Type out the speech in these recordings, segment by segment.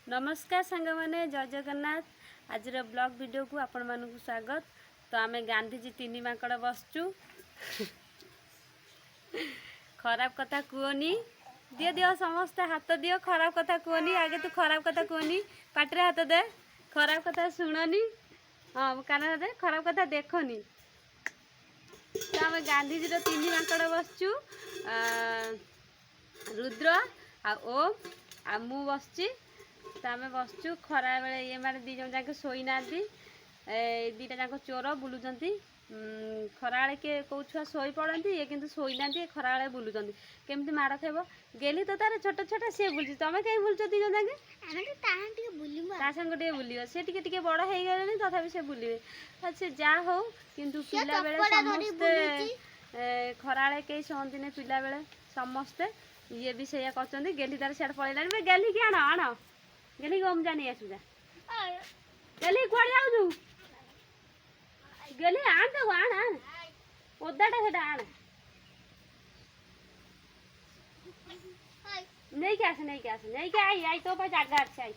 नमस्कार सांग मैंने जय जगन्नाथ। आज ब्लॉग वीडियो को आपण मानक स्वागत। तो आम गांधीजी तीन माकड़ बसचु खराब कथा कहनी दियो दियो समस्ते हाथ दियो खराब कथा कहनी आगे तू खराब कथा कहनी पाटे हाथ दे खराब कथा शुणनी हाँ कान दे खराब कथा देखनी। तो आम गांधीजी तीन माकड़ बसचु रुद्र आ ओम आ मु बसची। तो आम बसचु खरा बेले ये मारे दी जन जाके शोई ना दीटा जाक चोर बुलूं खरा किए कौ छुआ शोई पड़ती ये किंतु शोई ना खरा बेले बुलूं केमती माड़ खेब गेली तो तार छोट छोट सी बुलूँ तुम कहीं बुलुच दी जन जाके सांग टे बुल सी टे बड़ हो गले तथा से बुलवे से जा हो किंतु पिला बेले समस्ते खरा कहीं शोती पिला बेले समस्ते ये भी से कर गेली तार सियाड़ पलैलानी गेली कि आण आण गेली ओम जानी आसुजा गेली कुआड़ जाऊ गेली आण तो आण आण ओदाटा से आण नहीं के आस नहीं के आस नहीं के आई आई तो जगह अच्छे आई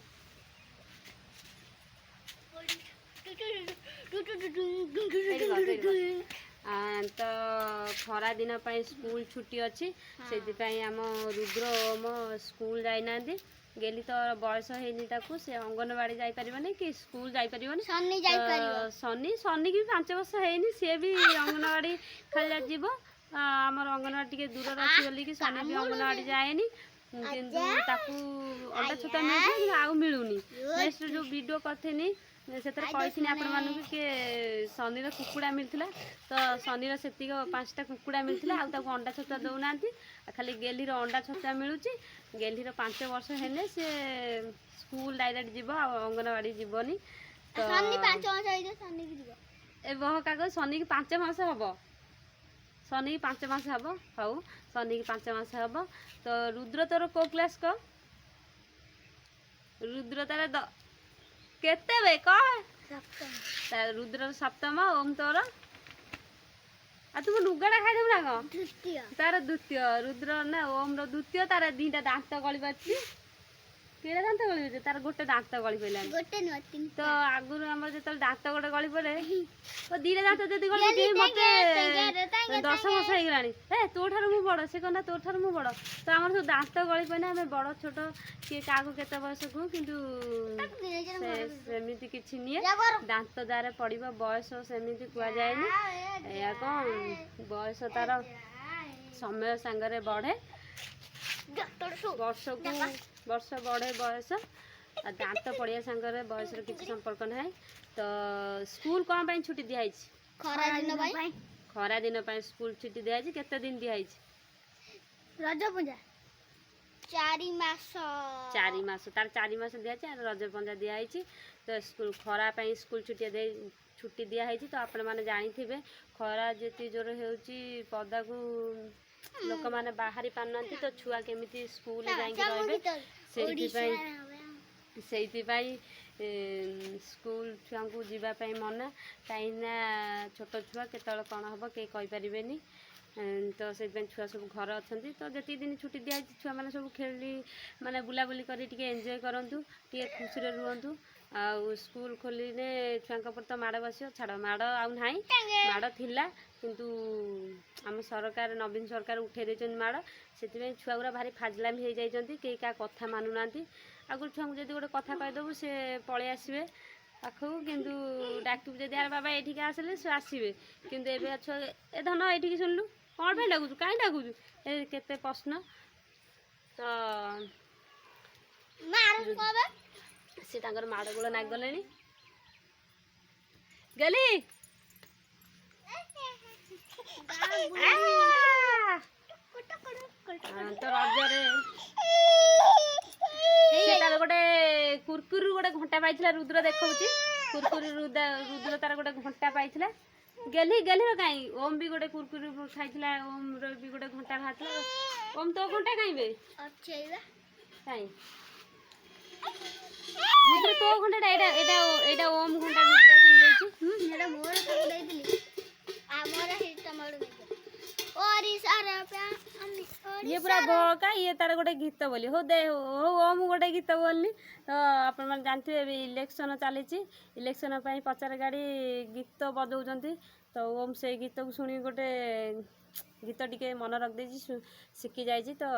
तो खरा दिन स्कूल छुट्टी अच्छी से आम रुद्र ओम स्कूल जाइना गेली तो बयस है से अंगनवाड़ी जापरबनी कि स्कूल जापरबनी सनी सनी की 5 वर्ष है सी भी अंगनवाड़ी खाली जीव आमर अंगनवाड़ी टे दूर अच्छी बोलिकी सनी भी अंगनवाड़ी जाएनी किंतु अंडा छता मिलती आउ मिलूनी नेक्स्ट जो वीडियो करथेनी से कही आपण मानक कि शनिर कुकुड़ा मिलता तो शनिर से 5टा कुकुड़ा मिलता आउ अंडा छता दौना खाली गेलीर अंडा छता मिलूँ गेलीर 5 वर्ष है सी स्कूल डायरेक्ट जीव अंगनवाड़ी जीवनी तो ए बह कागज शनि की 5 मास हम शनि की 5 मास हम हाउ शनि की 5 मास हम तो रुद्र तोर को क्लास को रुद्र तार केते बे कह रुद्र सप्तम ओम तोर आ तुम लुगाटा खाई ना कौन तार द्वितीय रुद्र ना ओम द्वितीय तार 2टा दांत गली पार्टी केड़ा दांत गली तार गोटे दांत गली पड़ा तो आगुरी आम जो दांत गोटे गली पड़े तो 2टा दांत जब गली मत 10 वर्ष हो गलानी ए तो ठार मु बड़ से कहना तो ठार मु बड़ तो आम सब दांत गली पड़े आम बड़ छोट किए क्या केते बयस कहूँ किंतु सेमती किसी निए दांत द्वारा पड़ बयस सेमती कहुए या कौन बयस तार समय सांगरे बढ़े वर्ष को वर्ष बढ़े बयस आ दांत पड़िया सांगरे बयस किसी संपर्क ना तो स्कूल कौन पाई छुट्टी दिखाई खरा दिन स्कूल छुट्टी दिखाई केते दिन दिखाई रज पूजा 4 मास तार 4 मास दिखाई रज पंजा दिखाई तो स्कूल खरा स्कूल छुट्टी दिखाई तो आपण मैंने जानी खरा जी जोर हो पदा को लोक मैंने बाहरी पाना तो छुआ केमी स्कूल जाए स्कूल छुआ को जीवाई मना कहीं छोट छुआ के कौन हम कहीं कहीपरेनि तो से छुआ सब घर अच्छा तो जी दिन छुट्टी दिखाई छुआ मैंने सब खेली माने बुलाबुली कर एंजॉय करूँ टे खुशी रुहतु आ स्कूल खोलिने छुआ पर तो माड़ बस छाड़ माड़ आउ ना माड़ थिला किंतु आम सरकार नवीन सरकार उठे देते माड़ से छुआ गुरा भारी फाजलामी हो जाती कई क्या कथा मानुना आगुरी छुआ को जब गोटे कथा कहीदेबू से पलि आसवे पाखु किंतु डाक जब यार बाबा ये आसले से आसवे किंतु ए छुआ ए धन ये शुणलु कौन पे डाकुचु कहीं डाकुचु ए केते प्रश्न तो से माड़ गोड़ नागले गली तो रजरे गोटे कुरकुरी गोटे घंटा पाई रुद्र देखा कुरकुरी रुद्र तार गोटे घंटा पाई गेली गेली कहीं ओम भी गोटे कुरकुरी खाई ओम भी गोटे घंटा बाहर ओम तो घंटा कहीं कहीं रुद्र तो घंटा एटा ओम घंटा रुद्र चिन्ह ओडिशार ये पूरा बका ये तार गोटे गीत बोली हो दे हो ओम गोटे गीत बोलनी तो आपण मैंने जानते हैं इलेक्शन चली इलेक्शन पचार गाड़ी गीत बजाऊँ तो ओम से गीत को शुणी गोटे गीत टिके मन रखी शिखी जाइए तो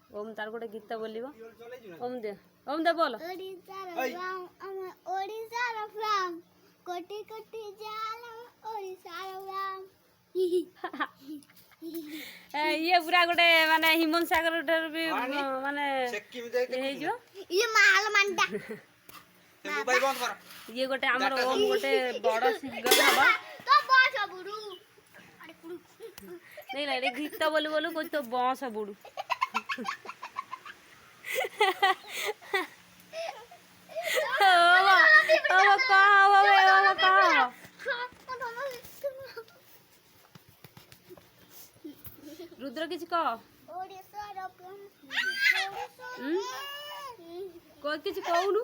ओम तार गोटे गीत बोलिबो ओम दे बोल ओडिशार फ्राम कोटी कोटी जाल ओडिशार फ्राम ये पूरा गोटे माने हिमन सागर भी माने ये माल मंडा ये गोटे हमर ओम गोटे बड़ सिंगर हबा तो बस बुडू अरे बुडू नहीं रे गीत बोलू बोलू कोई तो बांस बुडू रुद्र किसी कह किसी कहूनु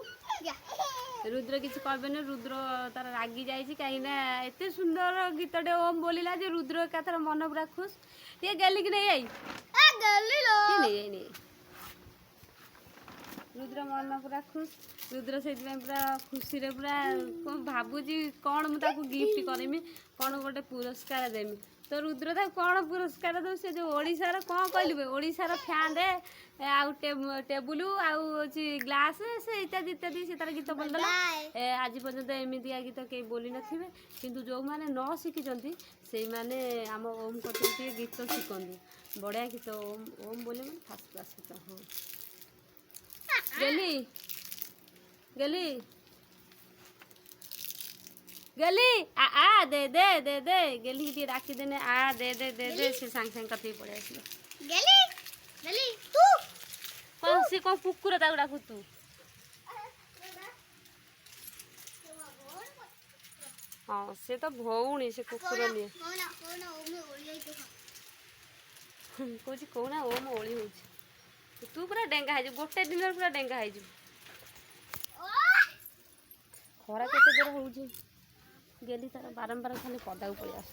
रुद्र किसी कहबे रुद्र तार रागी जाइए कहीं एत सुंदर गीतटे ओम बोलिला जे रुद्र एकाथर मन पूरा खुश ये गेली कि नहीं आई नहीं रुद्र मन पूरा खुश रुद्र से पूरा खुशी रे पूरा भावुची कौन मुझे गिफ्ट करमी कौन गोटे पुरस्कार देमी तो रुद्र था कौन पुरस्कार दो से जो ओडिशार कौन कहलु ओडिशार फैन रे आउ टेबुल आउ ग्लास से इत्यादि इत्यादि से तार गीत बोलदेला आज पर्यंत एमितिया गीत कहीं बोली नथिबे किंतु जो माने न शिखिचंती से माने आम ओम कति गीत शिखंदी बढ़िया गीत ओम ओम बोले माने फास्ट क्लास गीत हाँ गेली गेली गेली आ दे दे दे दे गेली टी राखी देने आ दे दे दे दे से सांग सांग कति पड़े आसलो गेली गेली तू कौन से कौन कुकुर ता डाकू तू हाँ से तो भौणी से कुकुर लिए कौन कौना ओम ओली हो तू पूरा डेंगा है गोटे दिन पूरा डेंगा है खरा केते जोर होउची गेली तार बारंबार खाली पदा पड़े आस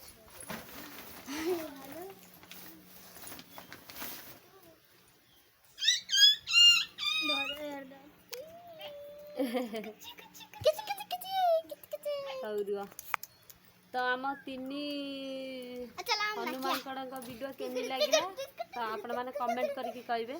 तो आम तीन हनुमान वीडियो केमी लगे तो आपण मैंने कमेंट करके कहिबे।